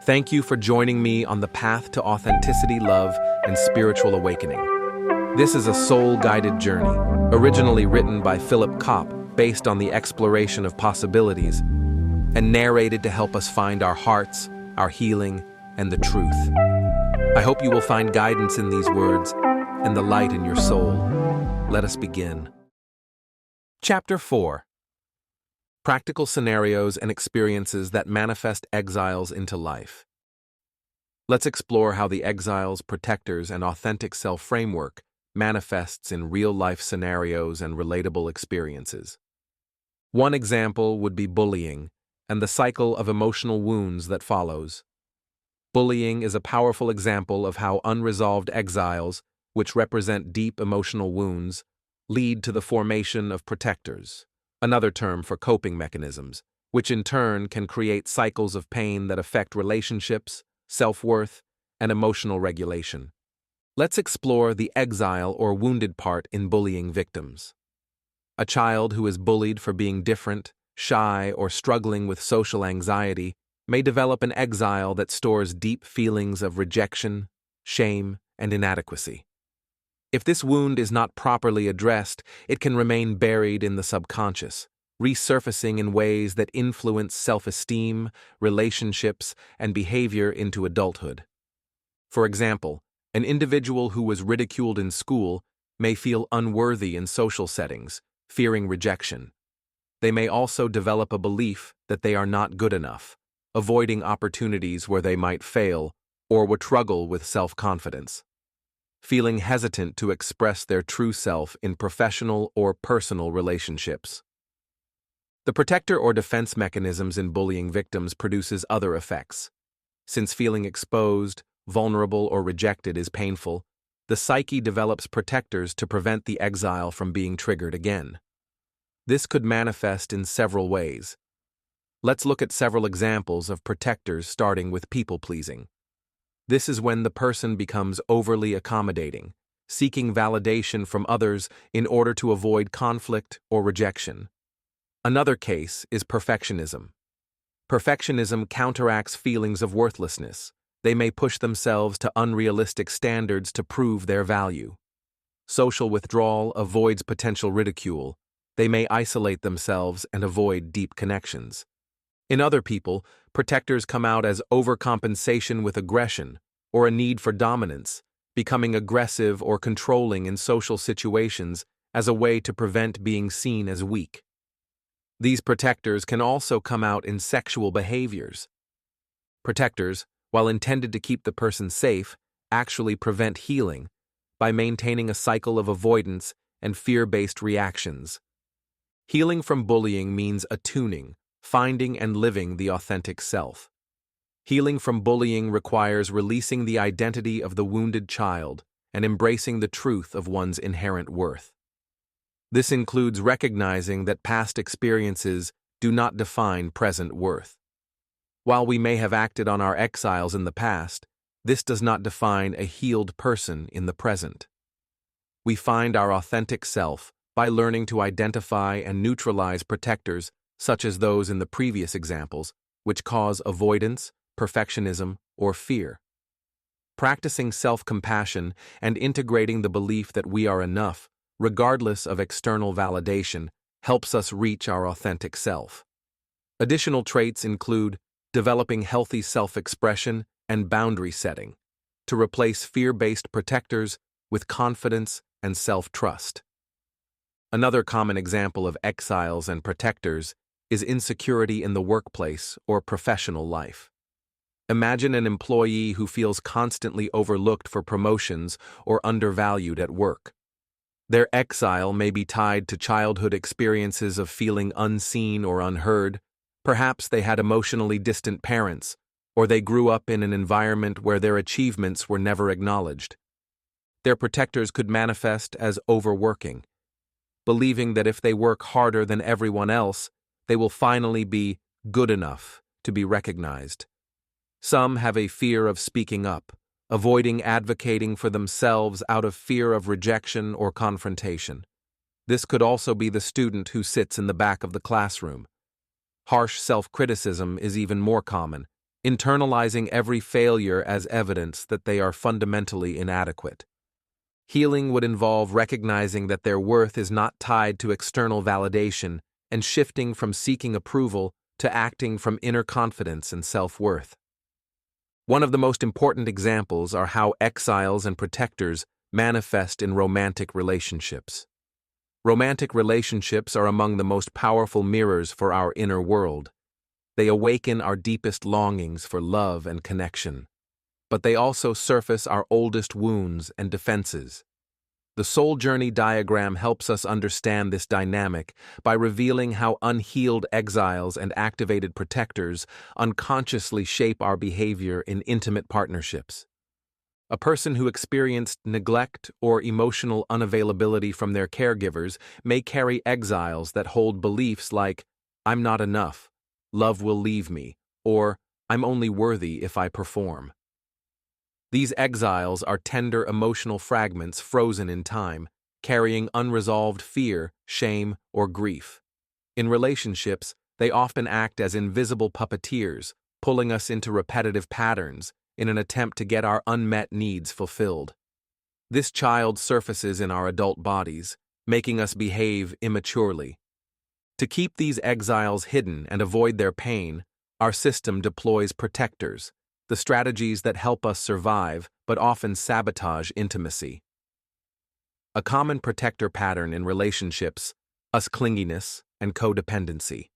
Thank you for joining me on the path to authenticity, love, and spiritual awakening. This is a soul-guided journey, originally written by Philip Kopp, based on the exploration of possibilities, and narrated to help us find our hearts, our healing, and the truth. I hope you will find guidance in these words and the light in your soul. Let us begin. Chapter 4. Practical Scenarios and Experiences that Manifest Exiles into Life. Let's explore how the exiles, protectors, and authentic self framework manifests in real-life scenarios and relatable experiences. One example would be bullying and the cycle of emotional wounds that follows. Bullying is a powerful example of how unresolved exiles, which represent deep emotional wounds, lead to the formation of protectors, another term for coping mechanisms, which in turn can create cycles of pain that affect relationships, self-worth, and emotional regulation. Let's explore the exile or wounded part in bullying victims. A child who is bullied for being different, shy, or struggling with social anxiety may develop an exile that stores deep feelings of rejection, shame, and inadequacy. If this wound is not properly addressed, it can remain buried in the subconscious, resurfacing in ways that influence self-esteem, relationships, and behavior into adulthood. For example, an individual who was ridiculed in school may feel unworthy in social settings, fearing rejection. They may also develop a belief that they are not good enough, avoiding opportunities where they might fail or would struggle with self-confidence, feeling hesitant to express their true self in professional or personal relationships. The protector or defense mechanisms in bullying victims produces other effects. Since feeling exposed, vulnerable, or rejected is painful, the psyche develops protectors to prevent the exile from being triggered again. This could manifest in several ways. Let's look at several examples of protectors, starting with people-pleasing. This is when the person becomes overly accommodating, seeking validation from others in order to avoid conflict or rejection. Another case is perfectionism. Perfectionism counteracts feelings of worthlessness. They may push themselves to unrealistic standards to prove their value. Social withdrawal avoids potential ridicule. They may isolate themselves and avoid deep connections. In other people, protectors come out as overcompensation with aggression or a need for dominance, becoming aggressive or controlling in social situations as a way to prevent being seen as weak. These protectors can also come out in sexual behaviors. Protectors, while intended to keep the person safe, actually prevent healing by maintaining a cycle of avoidance and fear-based reactions. Healing from bullying means attuning, finding and living the authentic self. Healing from bullying requires releasing the identity of the wounded child and embracing the truth of one's inherent worth. This includes recognizing that past experiences do not define present worth. While we may have acted on our exiles in the past, this does not define a healed person in the present. We find our authentic self by learning to identify and neutralize protectors such as those in the previous examples, which cause avoidance, perfectionism, or fear. Practicing self-compassion and integrating the belief that we are enough, regardless of external validation, helps us reach our authentic self. Additional traits include developing healthy self-expression and boundary setting to replace fear-based protectors with confidence and self-trust. Another common example of exiles and protectors is insecurity in the workplace or professional life. Imagine an employee who feels constantly overlooked for promotions or undervalued at work. Their exile may be tied to childhood experiences of feeling unseen or unheard. Perhaps they had emotionally distant parents, or they grew up in an environment where their achievements were never acknowledged. Their protectors could manifest as overworking, believing that if they work harder than everyone else, they will finally be good enough to be recognized. Some have a fear of speaking up, avoiding advocating for themselves out of fear of rejection or confrontation. This could also be the student who sits in the back of the classroom. Harsh self-criticism is even more common, internalizing every failure as evidence that they are fundamentally inadequate. Healing would involve recognizing that their worth is not tied to external validation and shifting from seeking approval to acting from inner confidence and self-worth. One of the most important examples are how exiles and protectors manifest in romantic relationships. Romantic relationships are among the most powerful mirrors for our inner world. They awaken our deepest longings for love and connection, but they also surface our oldest wounds and defenses. The soul journey diagram helps us understand this dynamic by revealing how unhealed exiles and activated protectors unconsciously shape our behavior in intimate partnerships. A person who experienced neglect or emotional unavailability from their caregivers may carry exiles that hold beliefs like, "I'm not enough," "love will leave me," or "I'm only worthy if I perform." These exiles are tender emotional fragments frozen in time, carrying unresolved fear, shame, or grief. In relationships, they often act as invisible puppeteers, pulling us into repetitive patterns in an attempt to get our unmet needs fulfilled. This child surfaces in our adult bodies, making us behave immaturely. To keep these exiles hidden and avoid their pain, our system deploys protectors, the strategies that help us survive but often sabotage intimacy. A common protector pattern in relationships is clinginess and codependency.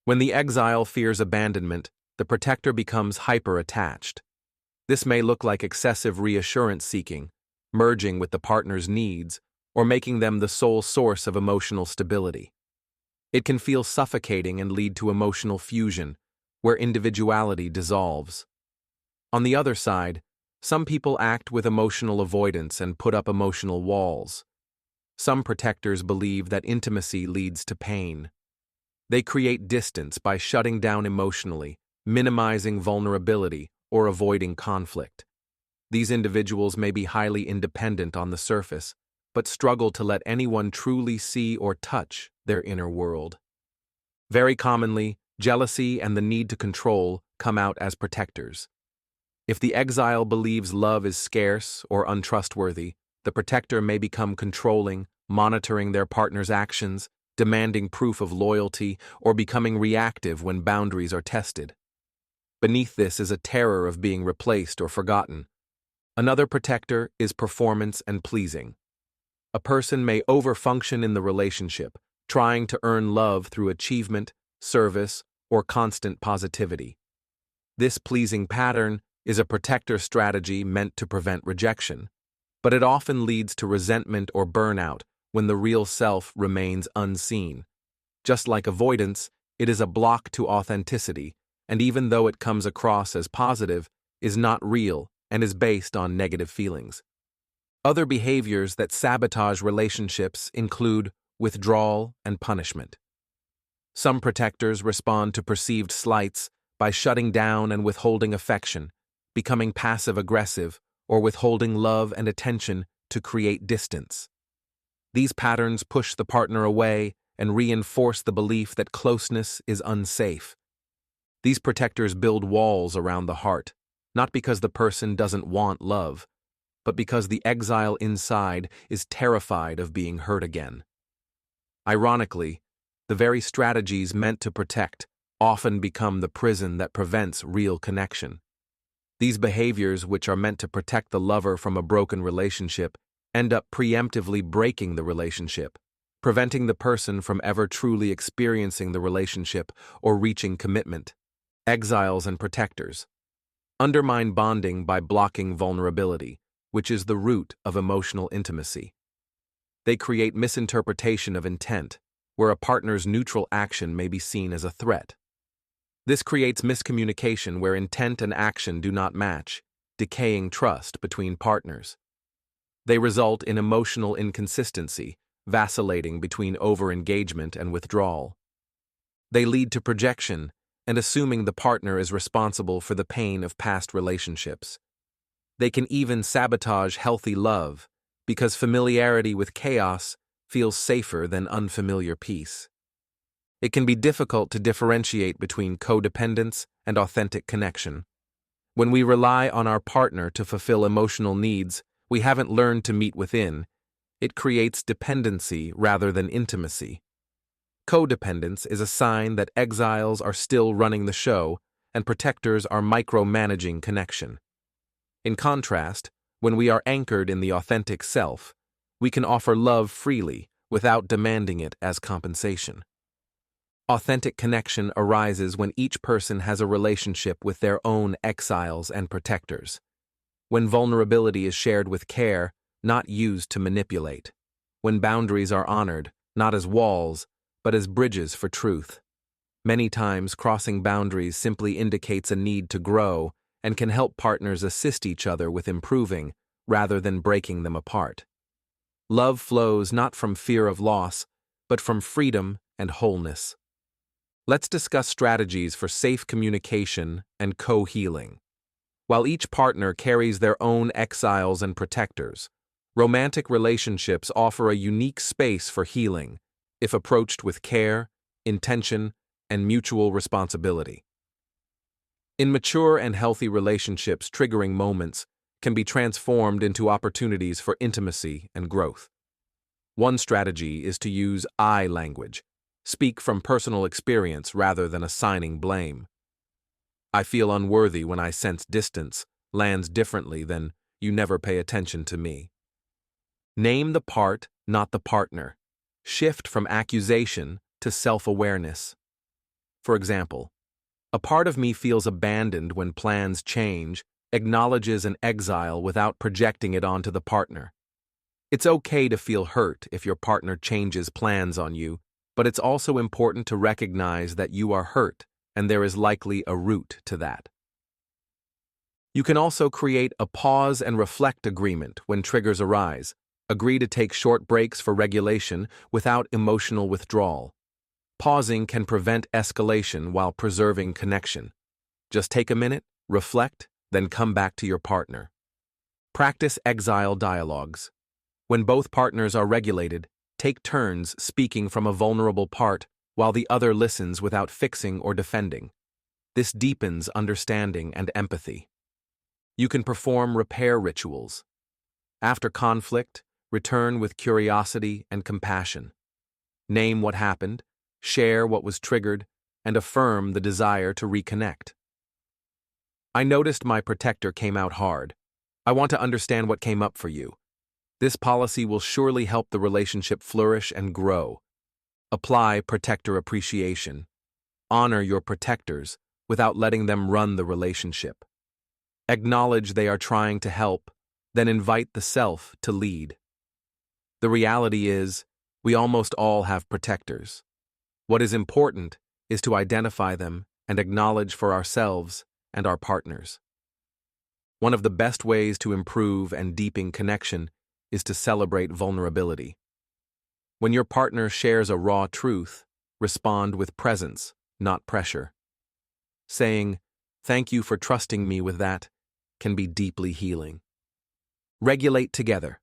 When the exile fears abandonment, the protector becomes hyper-attached. This may look like excessive reassurance seeking, merging with the partner's needs, or making them the sole source of emotional stability. It can feel suffocating and lead to emotional fusion, where individuality dissolves. On the other side, some people act with emotional avoidance and put up emotional walls. Some protectors believe that intimacy leads to pain. They create distance by shutting down emotionally, minimizing vulnerability, or avoiding conflict. These individuals may be highly independent on the surface, but struggle to let anyone truly see or touch their inner world. Very commonly, jealousy and the need to control come out as protectors. If the exile believes love is scarce or untrustworthy, the protector may become controlling, monitoring their partner's actions, demanding proof of loyalty, or becoming reactive when boundaries are tested. Beneath this is a terror of being replaced or forgotten. Another protector is performance and pleasing. A person may overfunction in the relationship, trying to earn love through achievement, service, or constant positivity. This pleasing pattern is a protector strategy meant to prevent rejection, but it often leads to resentment or burnout when the real self remains unseen. Just like avoidance, it is a block to authenticity, and even though it comes across as positive, is not real and is based on negative feelings. Other behaviors that sabotage relationships include withdrawal and punishment. Some protectors respond to perceived slights by shutting down and withholding affection, becoming passive-aggressive, or withholding love and attention to create distance. These patterns push the partner away and reinforce the belief that closeness is unsafe. These protectors build walls around the heart, not because the person doesn't want love, but because the exile inside is terrified of being hurt again. Ironically, the very strategies meant to protect often become the prison that prevents real connection. These behaviors, which are meant to protect the lover from a broken relationship, end up preemptively breaking the relationship, preventing the person from ever truly experiencing the relationship or reaching commitment. Exiles and protectors undermine bonding by blocking vulnerability, which is the root of emotional intimacy. They create misinterpretation of intent, where a partner's neutral action may be seen as a threat. This creates miscommunication where intent and action do not match, decaying trust between partners. They result in emotional inconsistency, vacillating between over-engagement and withdrawal. They lead to projection and assuming the partner is responsible for the pain of past relationships. They can even sabotage healthy love because familiarity with chaos feels safer than unfamiliar peace. It can be difficult to differentiate between codependence and authentic connection. When we rely on our partner to fulfill emotional needs we haven't learned to meet within, it creates dependency rather than intimacy. Codependence is a sign that exiles are still running the show and protectors are micromanaging connection. In contrast, when we are anchored in the authentic self, we can offer love freely without demanding it as compensation. Authentic connection arises when each person has a relationship with their own exiles and protectors. When vulnerability is shared with care, not used to manipulate. When boundaries are honored, not as walls, but as bridges for truth. Many times, crossing boundaries simply indicates a need to grow and can help partners assist each other with improving rather than breaking them apart. Love flows not from fear of loss, but from freedom and wholeness. Let's discuss strategies for safe communication and co-healing. While each partner carries their own exiles and protectors, romantic relationships offer a unique space for healing if approached with care, intention, and mutual responsibility. In mature and healthy relationships, triggering moments can be transformed into opportunities for intimacy and growth. One strategy is to use I language, speak from personal experience rather than assigning blame. I feel unworthy when I sense distance lands differently than you never pay attention to me. Name the part, not the partner. Shift from accusation to self-awareness. For example, a part of me feels abandoned when plans change, acknowledges an exile without projecting it onto the partner. It's okay to feel hurt if your partner changes plans on you, but it's also important to recognize that you are hurt and there is likely a root to that. You can also create a pause and reflect agreement when triggers arise. Agree to take short breaks for regulation without emotional withdrawal. Pausing can prevent escalation while preserving connection. Just take a minute, reflect, then come back to your partner. Practice exile dialogues. When both partners are regulated, take turns speaking from a vulnerable part while the other listens without fixing or defending. This deepens understanding and empathy. You can perform repair rituals. After conflict, return with curiosity and compassion. Name what happened, share what was triggered, and affirm the desire to reconnect. I noticed my protector came out hard. I want to understand what came up for you. This policy will surely help the relationship flourish and grow. Apply protector appreciation. Honor your protectors without letting them run the relationship. Acknowledge they are trying to help, then invite the self to lead. The reality is, we almost all have protectors. What is important is to identify them and acknowledge for ourselves and our partners. One of the best ways to improve and deepen connection is to celebrate vulnerability. When your partner shares a raw truth, respond with presence, not pressure. Saying, "Thank you for trusting me with that," can be deeply healing. Regulate together.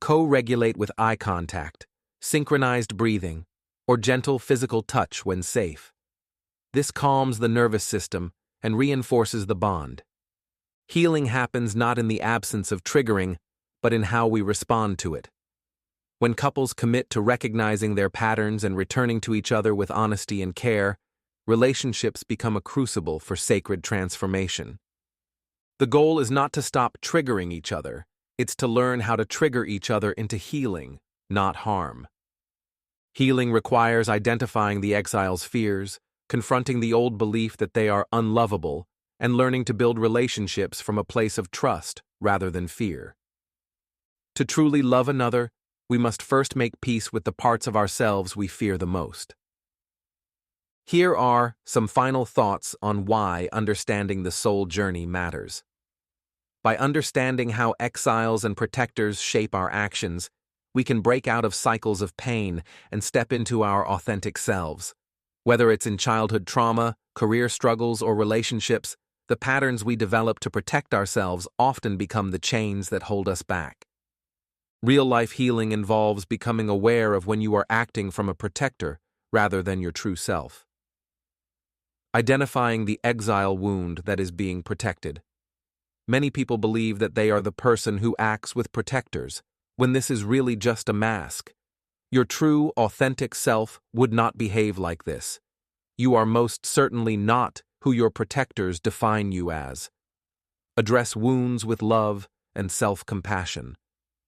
Co-regulate with eye contact, synchronized breathing, or gentle physical touch when safe. This calms the nervous system and reinforces the bond. Healing happens not in the absence of triggering, but in how we respond to it. When couples commit to recognizing their patterns and returning to each other with honesty and care, relationships become a crucible for sacred transformation. The goal is not to stop triggering each other, it's to learn how to trigger each other into healing, not harm. Healing requires identifying the exile's fears, confronting the old belief that they are unlovable, and learning to build relationships from a place of trust rather than fear. To truly love another, we must first make peace with the parts of ourselves we fear the most. Here are some final thoughts on why understanding the soul journey matters. By understanding how exiles and protectors shape our actions, we can break out of cycles of pain and step into our authentic selves. Whether it's in childhood trauma, career struggles, or relationships, the patterns we develop to protect ourselves often become the chains that hold us back. Real-life healing involves becoming aware of when you are acting from a protector rather than your true self. Identifying the exile wound that is being protected. Many people believe that they are the person who acts with protectors, when this is really just a mask. Your true, authentic self would not behave like this. You are most certainly not who your protectors define you as. Address wounds with love and self-compassion.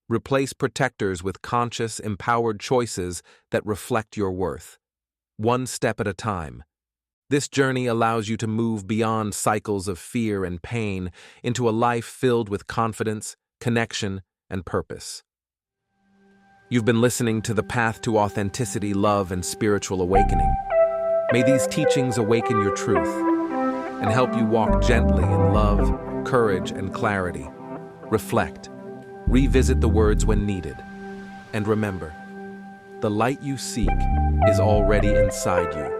Replace protectors with conscious, empowered choices that reflect your worth. One step at a time. This journey allows you to move beyond cycles of fear and pain into a life filled with confidence, connection, and purpose. You've been listening to The Path to Authenticity, Love, and Spiritual Awakening. May these teachings awaken your truth and help you walk gently in love, courage, and clarity. Reflect. Revisit the words when needed. And remember, the light you seek is already inside you.